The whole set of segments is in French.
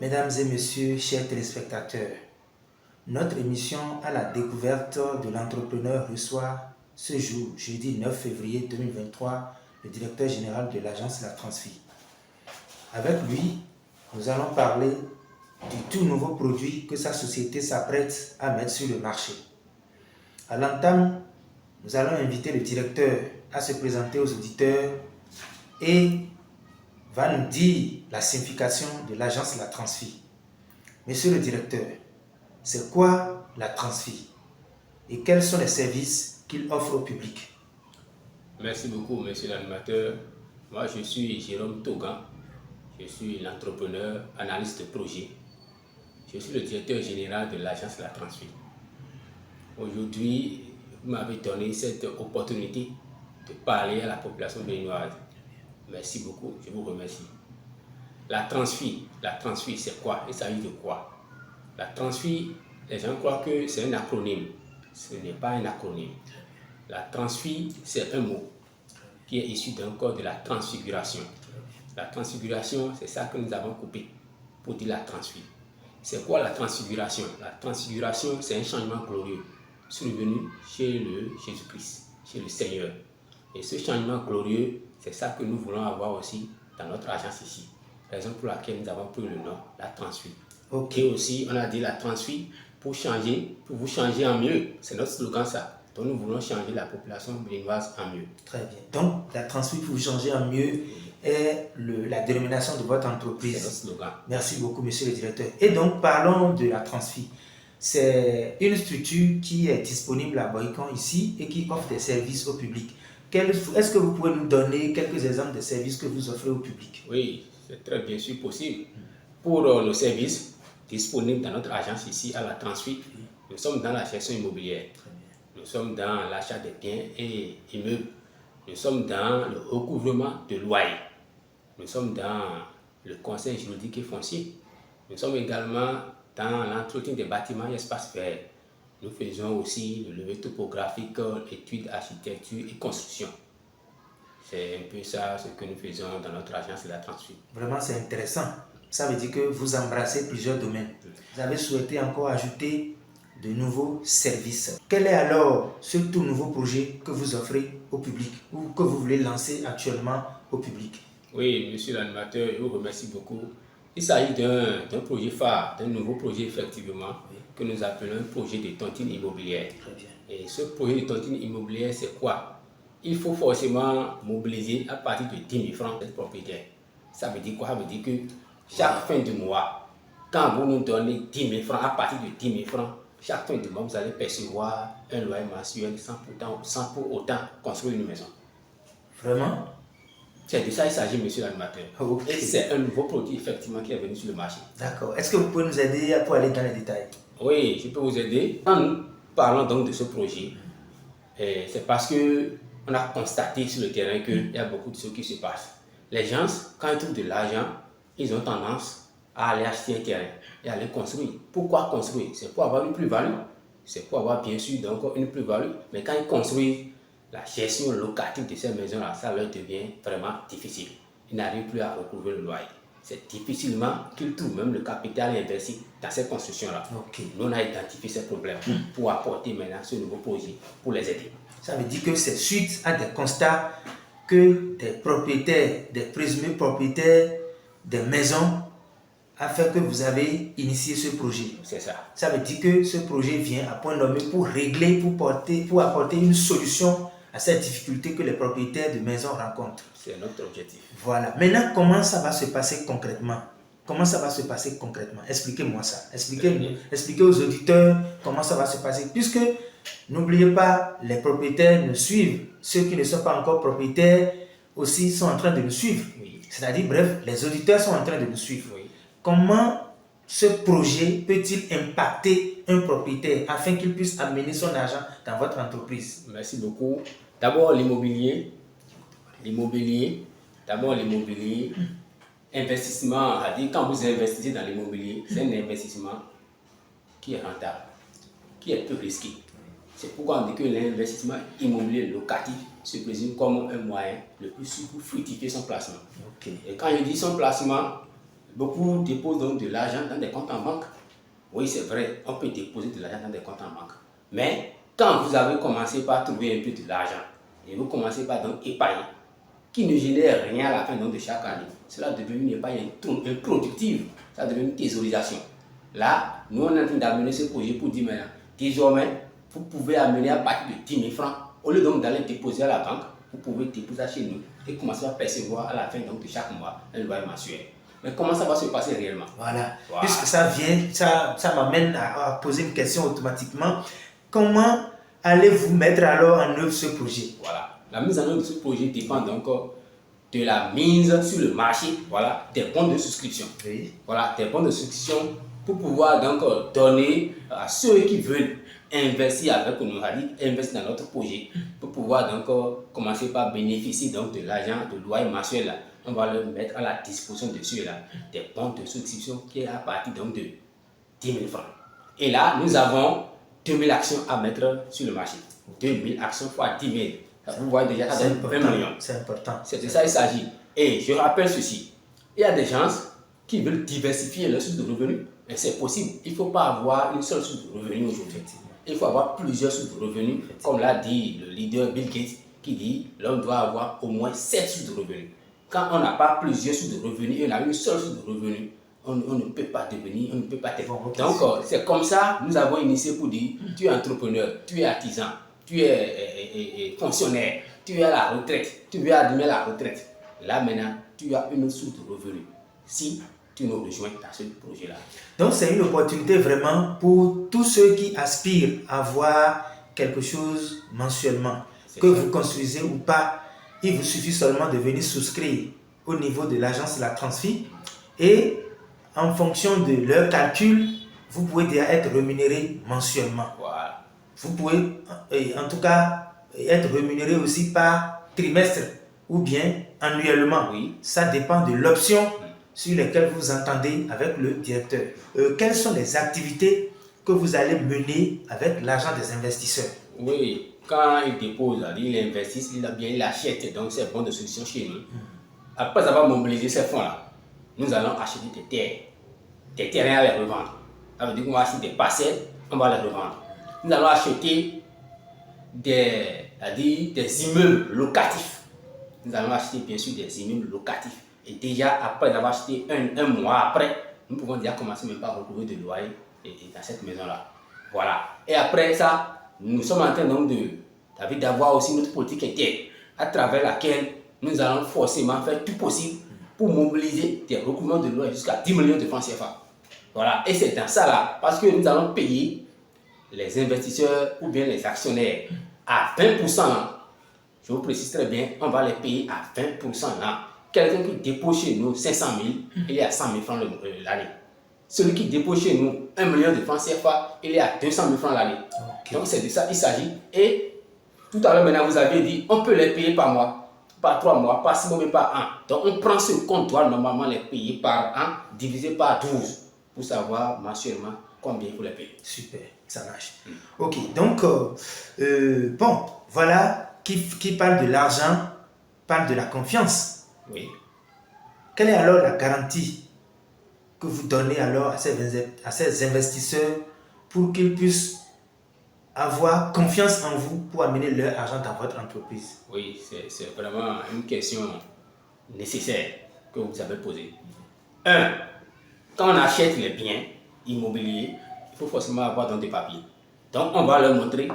Mesdames et messieurs, chers téléspectateurs, notre émission à la découverte de l'entrepreneur reçoit ce jour, jeudi 9 février 2023, le directeur général de l'agence La Transfi. Avec lui, nous allons parler du tout nouveau produit que sa société s'apprête à mettre sur le marché. À l'entame, nous allons inviter le directeur à se présenter aux auditeurs et va nous dire la signification de l'agence La Transfi. Monsieur le directeur, c'est quoi La Transfi et quels sont les services qu'il offre au public? Merci beaucoup, monsieur l'animateur. Moi, je suis Jérôme Togan. Je suis l'entrepreneur, analyste de projet. Je suis le directeur général de l'agence La Transfi. Aujourd'hui, vous m'avez donné cette opportunité de parler à la population béninoise. Merci beaucoup, je vous remercie. La Transfi, c'est quoi? Il s'agit de quoi? La Transfi, les gens croient que c'est un acronyme. Ce n'est pas un acronyme. La Transfi, c'est un mot qui est issu d'un code de la transfiguration. La transfiguration, c'est ça que nous avons coupé pour dire la Transfi. C'est quoi la transfiguration? La transfiguration, c'est un changement glorieux survenu chez le Jésus-Christ, chez le Seigneur. Et ce changement glorieux, c'est ça que nous voulons avoir aussi dans notre agence ici. Raison pour laquelle nous avons pris le nom, la Transfi. Ok. Et aussi, on a dit la Transfi pour changer, pour vous changer en mieux. C'est notre slogan ça. Donc nous voulons changer la population béninoise en mieux. Très bien. Donc, la Transfi pour changer en mieux est la dénomination de votre entreprise. C'est notre slogan. Merci beaucoup, monsieur le directeur. Et donc, parlons de la Transfi. C'est une structure qui est disponible à Boycon ici et qui offre des services au public. Est-ce que vous pouvez nous donner quelques exemples de services que vous offrez au public? Oui, c'est très bien sûr possible. Pour nos services disponibles dans notre agence ici à la Transfi, nous sommes dans la gestion immobilière. Nous sommes dans l'achat des biens et immeubles. Nous sommes dans le recouvrement de loyers. Nous sommes dans le conseil juridique et foncier. Nous sommes également dans l'entretien des bâtiments et espaces verts. Nous faisons aussi le levé topographique, études, architecture et construction. C'est un peu ça ce que nous faisons dans notre agence de la Transfi. Vraiment, c'est intéressant. Ça veut dire que vous embrassez plusieurs domaines. Vous avez souhaité encore ajouter de nouveaux services. Quel est alors ce tout nouveau projet que vous offrez au public ou que vous voulez lancer actuellement au public? Oui, monsieur l'animateur, je vous remercie beaucoup. Il s'agit d'un projet phare, d'un nouveau projet effectivement, que nous appelons un projet de tontine immobilière. Très bien. Et ce projet de tontine immobilière, c'est quoi? Il faut forcément mobiliser à partir de 10 000 francs d'être propriétaire. Ça veut dire quoi? Ça veut dire que chaque fin de mois, quand vous nous donnez 10 000 francs, à partir de 10 000 francs, chaque fin de mois, vous allez percevoir un loyer mensuel sans pour autant construire une maison. Vraiment? C'est de ça qu'il s'agit, monsieur l'animateur. Ok. Et c'est un nouveau produit, effectivement, qui est venu sur le marché. D'accord. Est-ce que vous pouvez nous aider pour aller dans les détails? Oui, je peux vous aider. Quand nous parlons donc de ce projet, c'est parce qu'on a constaté sur le terrain qu'il y a beaucoup de choses qui se passent. Les gens, quand ils trouvent de l'argent, ils ont tendance à aller acheter un terrain et à aller construire. Pourquoi construire? C'est pour avoir une plus-value. C'est pour avoir bien sûr donc une plus-value. Mais quand ils construisent, la gestion locative de ces maisons-là, ça leur devient vraiment difficile. Ils n'arrivent plus à recouvrir le loyer. C'est difficilement qu'ils trouvent même le capital investi dans ces constructions-là. Ok. Nous, on a identifié ces problèmes pour apporter maintenant ce nouveau projet pour les aider. Ça veut dire que c'est suite à des constats que des propriétaires, des présumés propriétaires des maisons a fait que vous avez initié ce projet. C'est ça. Ça veut dire que ce projet vient à point nommé pour régler, pour apporter une solution à cette difficulté que les propriétaires de maisons rencontrent. C'est notre objectif. Voilà. Maintenant, comment ça va se passer concrètement? Comment ça va se passer concrètement? Expliquez-moi ça. Expliquez aux auditeurs comment ça va se passer. Puisque, n'oubliez pas, les propriétaires nous suivent. Ceux qui ne sont pas encore propriétaires aussi sont en train de nous suivre. Oui. C'est-à-dire, bref, les auditeurs sont en train de nous suivre. Oui. Comment ce projet peut-il impacter un propriétaire afin qu'il puisse amener son argent dans votre entreprise? Merci beaucoup. D'abord, l'immobilier. Investissement, c'est-à-dire quand vous investissez dans l'immobilier, c'est un investissement qui est rentable, qui est peu risqué. C'est pourquoi on dit que l'investissement immobilier locatif se présente comme un moyen le plus sûr pour fructifier son placement. Et quand je dis son placement, beaucoup déposent donc de l'argent dans des comptes en banque. Oui, c'est vrai, on peut déposer de l'argent dans des comptes en banque. Mais quand vous avez commencé par trouver un peu de l'argent, et vous commencez par donc épargner, qui ne génère rien à la fin donc, de chaque année, cela devient une épargne improductive, ça devient une thésaurisation. Là, nous on est en train d'amener ce projet pour dire maintenant, désormais, vous pouvez amener à partir de 10 000 francs, au lieu donc d'aller déposer à la banque, vous pouvez déposer chez nous et commencer à percevoir à la fin donc, de chaque mois un loyer mensuel. Mais comment ça va se passer réellement? Voilà. Puisque ça vient, ça m'amène à poser une question automatiquement. Comment allez-vous mettre alors en œuvre ce projet? Voilà. La mise en œuvre de ce projet dépend donc de la mise sur le marché, voilà, des bons de souscription. Oui. Voilà, des bons de souscription pour pouvoir donc donner à ceux qui veulent investir avec nous, investir dans notre projet, pour pouvoir donc commencer par bénéficier donc de l'argent, de loyer mensuel. Là. On va le mettre à la disposition de ceux-là, des bons de souscription qui est à partir donc de 10 000 francs. Et là, nous avons 2000 actions à mettre sur le marché. 2000 actions fois 10 000. Vous voyez déjà, ça donne 20 millions. C'est important. C'est de ça qu'il s'agit. Et je rappelle ceci. Il y a des gens qui veulent diversifier leurs sources de revenus. Et c'est possible. Il ne faut pas avoir une seule source de revenus aujourd'hui. Il faut avoir plusieurs sources de revenus. Comme l'a dit le leader Bill Gates, qui dit l'homme doit avoir au moins 7 sources de revenus. Quand on n'a pas plusieurs sources de revenus et on a une seule source de revenus, on ne peut pas devenir, on ne peut pas être. Donc, c'est comme ça, nous avons initié pour dire, tu es entrepreneur, tu es artisan, tu es fonctionnaire, tu es à la retraite, tu veux admettre la retraite. Là, maintenant, tu as une source de revenus. Si tu nous rejoins dans ce projet-là. Donc, c'est une opportunité vraiment pour tous ceux qui aspirent à avoir quelque chose mensuellement. Que vous construisez ou pas, il vous suffit seulement de venir souscrire au niveau de l'agence La Transfi et en fonction de leur calcul, vous pouvez déjà être rémunéré mensuellement. Voilà. Vous pouvez en tout cas être rémunéré aussi par trimestre ou bien annuellement. Oui. Ça dépend de l'option sur laquelle vous entendez avec le directeur. Quelles sont les activités que vous allez mener avec l'argent des investisseurs? Oui, quand il dépose, il investit, il achète donc ses bons de solution chez nous. Après avoir mobilisé ces fonds-là, nous allons acheter des terrains à les revendre. Ça veut dire qu'on va acheter des parcelles, on va les revendre. Nous allons acheter des immeubles locatifs. Nous allons acheter bien sûr des immeubles locatifs. Et déjà, après avoir acheté un mois après, nous pouvons déjà commencer même par retrouver de loyer dans cette maison-là. Voilà. Et après ça, nous sommes en train donc d'avoir aussi notre politique interne, à travers laquelle nous allons forcément faire tout possible pour mobiliser des recouvrements de loyer jusqu'à 10 millions de francs CFA. Voilà. Et c'est dans ça là, parce que nous allons payer les investisseurs ou bien les actionnaires à 20%. Je vous précise très bien, on va les payer à 20% là. Quelqu'un qui dépose chez nous 500 000, il est à 100 000 francs l'année. Celui qui dépose chez nous 1 million de francs CFA, il est à 200 000 francs l'année. Okay. Donc c'est de ça qu'il s'agit. Et tout à l'heure maintenant, vous avez dit, on peut les payer par mois, par 3 mois, par 6 mois, mais par an. Donc on prend ce qu'on doit normalement les payer par an, divisé par 12, pour savoir mensuellement combien il faut les payer. Super, ça marche. Ok, donc, bon, voilà, qui parle de l'argent, parle de la confiance. Oui. Quelle est alors la garantie que vous donnez alors à ces investisseurs pour qu'ils puissent avoir confiance en vous pour amener leur argent dans votre entreprise? Oui, c'est vraiment une question nécessaire que vous avez posée. Quand on achète les biens immobiliers, il faut forcément avoir dans des papiers. Donc on va leur montrer,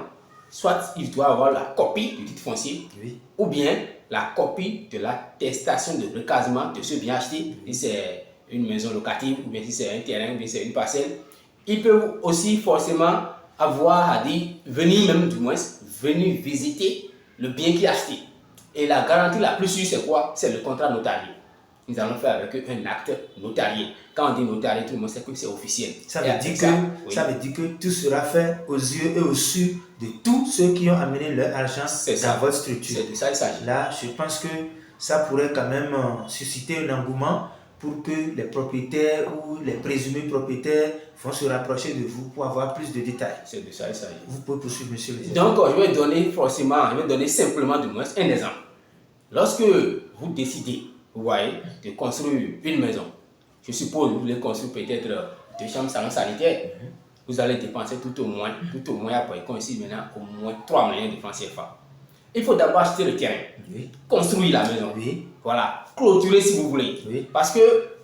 soit ils doivent avoir la copie du titre foncier, oui, ou bien la copie de l'attestation de recasement de ce bien acheté, si c'est une maison locative, ou bien si c'est un terrain, ou bien si c'est une parcelle. Ils peuvent aussi forcément avoir à dire, venir visiter le bien qui est acheté. Et la garantie la plus sûre, c'est quoi? C'est le contrat notarié. Nous allons faire avec eux un acte notarié. Quand on dit notarié, tout le monde sait que c'est officiel. Ça veut dire que tout sera fait aux yeux et au su de tous ceux qui ont amené leur argent dans votre structure. C'est de ça qu'il s'agit. Là, je pense que ça pourrait quand même susciter un engouement pour que les propriétaires ou les présumés propriétaires vont se rapprocher de vous pour avoir plus de détails. C'est de ça il s'agit. Vous pouvez poursuivre, monsieur le directeur. Donc, je vais donner simplement du moins un exemple. Lorsque vous décidez, vous voyez, de construire une maison, je suppose que vous voulez construire peut-être 2 chambres, salon sanitaire, vous allez dépenser tout au moins, après ici maintenant, au moins 3 millions de francs CFA. Il faut d'abord acheter le terrain, construire la maison, voilà, clôturer si vous voulez, parce que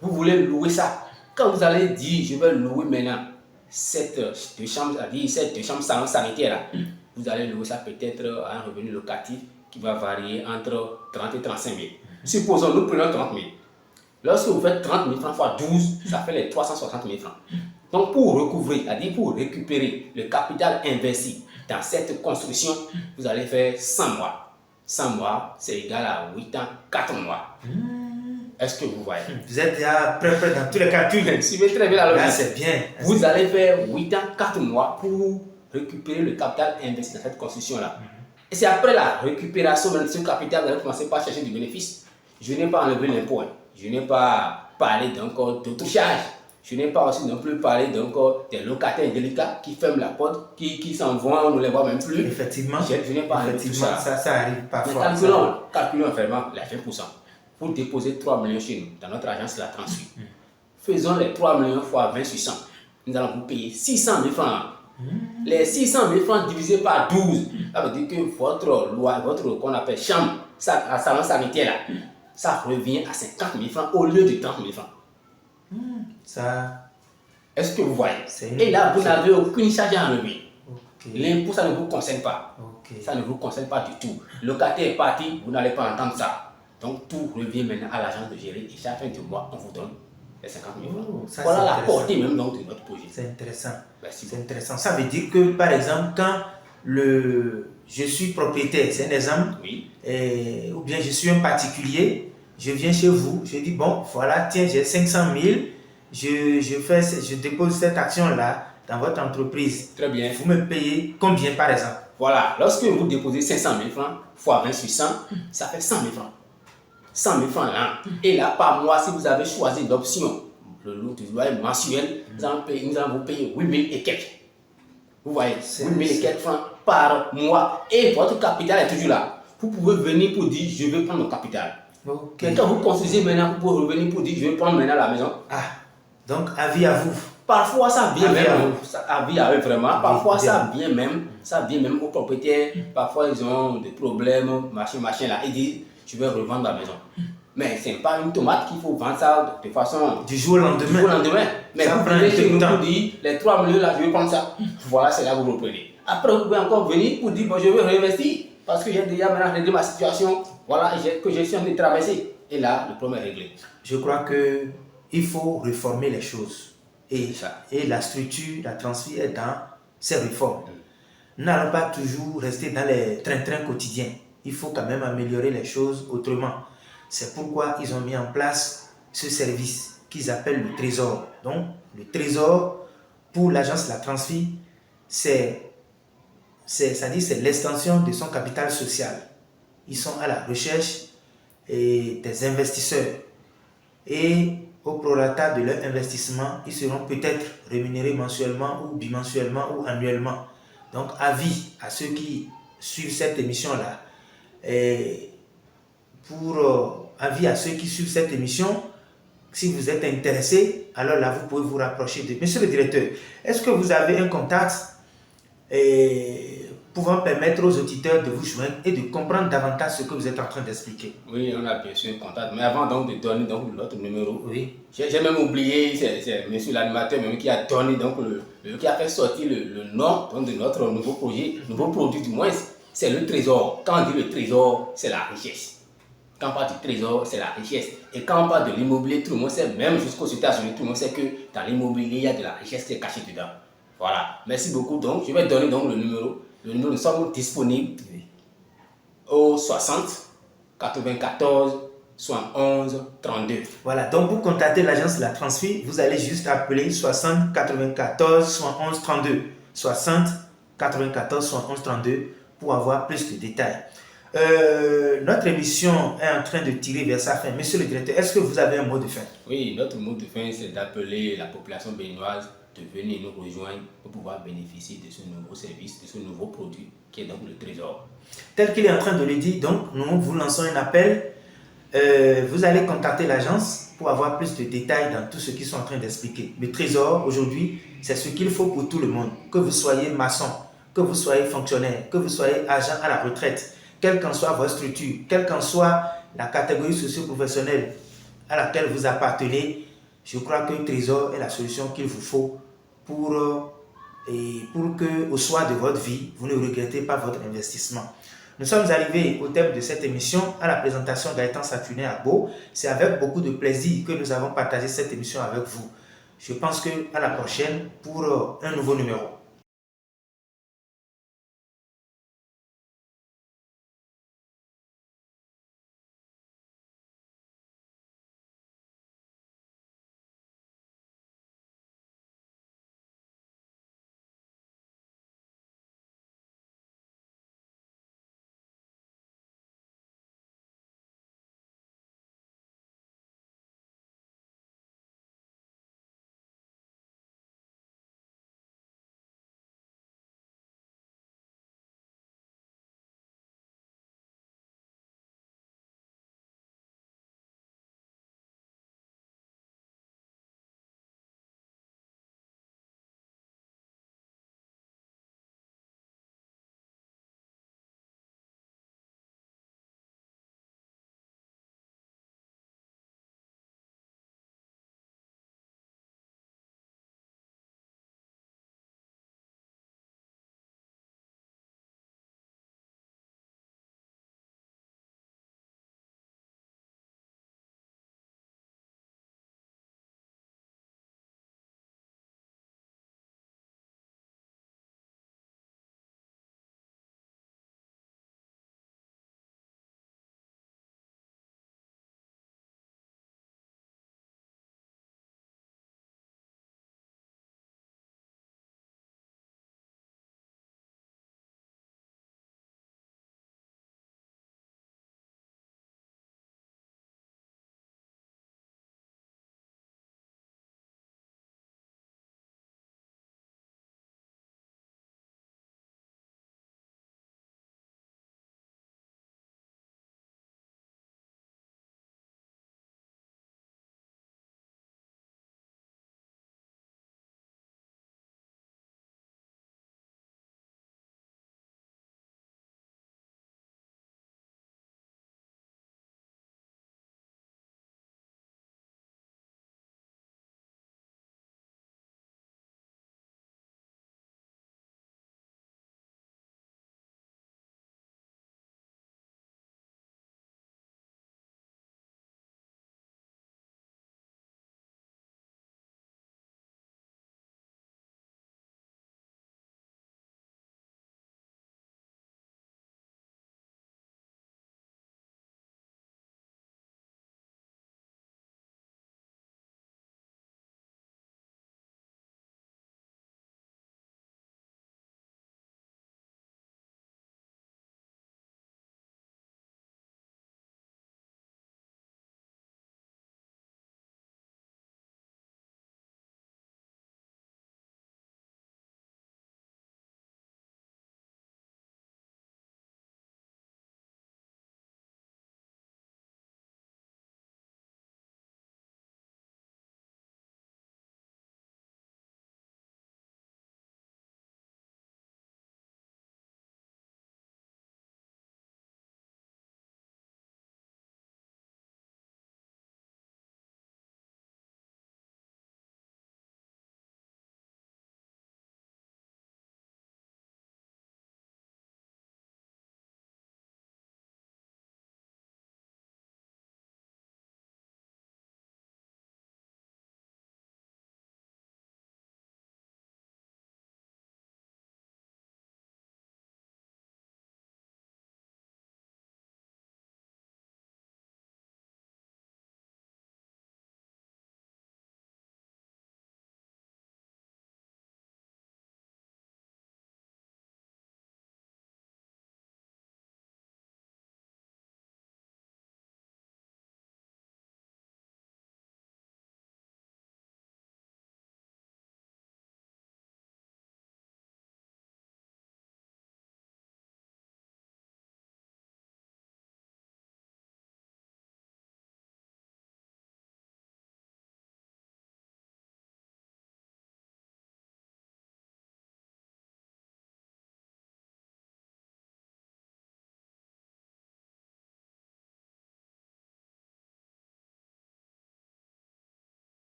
vous voulez louer ça. Quand vous allez dire, je vais louer maintenant cette 2 chambres, c'est-à-dire cette 2 chambres salon sanitaire là, vous allez louer ça peut-être à un revenu locatif qui va varier entre 30 et 35 000. Supposons, nous prenons 30 000. Lorsque vous faites 30 000 francs fois 12, ça fait les 360 000 francs. Donc, pour recouvrir, c'est-à-dire pour récupérer le capital investi dans cette construction, vous allez faire 100 mois. 100 mois, c'est égal à 8 ans, 4 mois. Est-ce que vous voyez? Vous êtes déjà prêt dans tous les calculs. Suivez très bien la logique. Là, c'est bien. Vous allez faire 8 ans, 4 mois pour récupérer le capital investi dans cette construction-là. Et c'est après la récupération de ce capital, vous allez commencer par chercher du bénéfice. Je n'ai pas enlevé l'impôt. Je n'ai pas parlé d'encore d'autres charges. Je n'ai pas aussi non plus parlé d'encore des locataires délicats qui ferment la porte, qui s'en vont, on ne les voit même plus. Effectivement, je n'ai pas enlevé tout ça. Ça arrive parfois. Mais calculons vraiment les 20%. Pour déposer 3 millions chez nous, dans notre agence La Transfuge. Faisons les 3 millions fois 20 sur 100. Nous allons vous payer 600 000 francs. Les 600 000 francs divisés par 12, ça veut dire que votre loi, qu'on appelle chambre, salon sanitaire là, ça revient à 50 000 francs au lieu de 30 000 francs. Ça. Est-ce que vous voyez? Et là, vous n'avez aucune charge à enlever. L'impôt, ça ne vous concerne pas. Ça ne vous concerne pas du tout. Le locataire est parti, vous n'allez pas entendre ça. Donc tout revient maintenant à l'agence de gérer et chaque fin du mois, on vous donne les 50 000 francs. Voilà la portée même donc de notre projet. C'est intéressant. Merci. C'est intéressant. Ça veut dire que, par exemple, quand je suis propriétaire, c'est un exemple, ou bien je suis un particulier, je viens chez vous, je dis, bon, voilà, tiens, j'ai 500 000, je dépose cette action-là dans votre entreprise. Très bien. Vous me payez combien, par exemple? Voilà, lorsque vous déposez 500 000 francs, fois 20 sur 100, ça fait 100 000 francs. 100 000 francs là. Et là, par mois, si vous avez choisi l'option, le lot du loyer mensuel, nous allons vous payer 8 000 et quelques. Vous voyez, 8 000 et quelques francs par mois. Et votre capital est toujours là. Vous pouvez venir pour dire, je vais prendre mon capital. Mais quand vous construisez maintenant, vous pouvez revenir pour dire, je vais prendre maintenant la maison. Donc, avis à vous. Parfois, ça vient même, avis à eux vraiment. Parfois, ça vient même aux propriétaires. Parfois, ils ont des problèmes, machin là. Ils disent, je vais revendre la maison. Mais ce n'est pas une tomate qu'il faut vendre ça de façon du jour au lendemain. Mais ça vous prenez chez nous pour dire, les 3 millions là, je vais prendre ça. Voilà, c'est là que vous reprenez. Après, vous pouvez encore venir pour dire, bon, je vais réinvestir. Parce que j'ai déjà maintenant réglé ma situation. Voilà, que je suis en train de traverser. Et là, le problème est réglé. Je crois qu'il faut réformer les choses. Et la structure, la transfert est dans ces réformes. Nous n'allons pas toujours rester dans les train-train quotidiens. Il faut quand même améliorer les choses autrement. C'est pourquoi ils ont mis en place ce service qu'ils appellent le Trésor. Donc, le Trésor, pour l'agence La Transfi, c'est l'extension de son capital social. Ils sont à la recherche des investisseurs. Et au prorata de leur investissement, ils seront peut-être rémunérés mensuellement ou bimensuellement ou annuellement. Donc, avis à ceux qui suivent cette émission-là. Avis à ceux qui suivent cette émission, si vous êtes intéressé, alors là, vous pouvez vous rapprocher de... Monsieur le directeur, est-ce que vous avez un contact pouvant permettre aux auditeurs de vous joindre et de comprendre davantage ce que vous êtes en train d'expliquer? Oui, on a bien sûr un contact. Mais avant donc de donner donc, notre numéro, j'ai même oublié, c'est monsieur l'animateur même qui a donné, donc, qui a fait sortir le nom donc, de notre nouveau projet, nouveau produit du moins, c'est le trésor. Quand on dit le trésor, c'est la richesse. Quand on parle du trésor, c'est la richesse. Et quand on parle de l'immobilier, tout le monde sait, même jusqu'aux États-Unis, tout le monde sait que dans l'immobilier, il y a de la richesse qui est cachée dedans. Voilà. Merci beaucoup. Donc, je vais donner donc le numéro. Le numéro, nous sommes disponibles au 60 94 71 32. Voilà. Donc, pour contacter l'agence La Transfi, vous allez juste appeler 60 94 71 32. 60 94 71 32 pour avoir plus de détails. Notre émission est en train de tirer vers sa fin. Monsieur le directeur, est-ce que vous avez un mot de fin? Oui, notre mot de fin, c'est d'appeler la population béninoise de venir nous rejoindre pour pouvoir bénéficier de ce nouveau service, de ce nouveau produit qui est donc le trésor. Tel qu'il est en train de le dire, donc nous vous lançons un appel. Vous allez contacter l'agence pour avoir plus de détails dans tout ce qu'ils sont en train d'expliquer. Le trésor, aujourd'hui, c'est ce qu'il faut pour tout le monde. Que vous soyez maçon, que vous soyez fonctionnaire, que vous soyez agent à la retraite, quelle qu'en soit votre structure, quelle qu'en soit la catégorie socio-professionnelle à laquelle vous appartenez, je crois que le trésor est la solution qu'il vous faut pour que, au soir de votre vie, vous ne regrettez pas votre investissement. Nous sommes arrivés au terme de cette émission à la présentation d'Gaëtan Saturnin Agbo. C'est avec beaucoup de plaisir que nous avons partagé cette émission avec vous. Je pense qu'à la prochaine pour un nouveau numéro.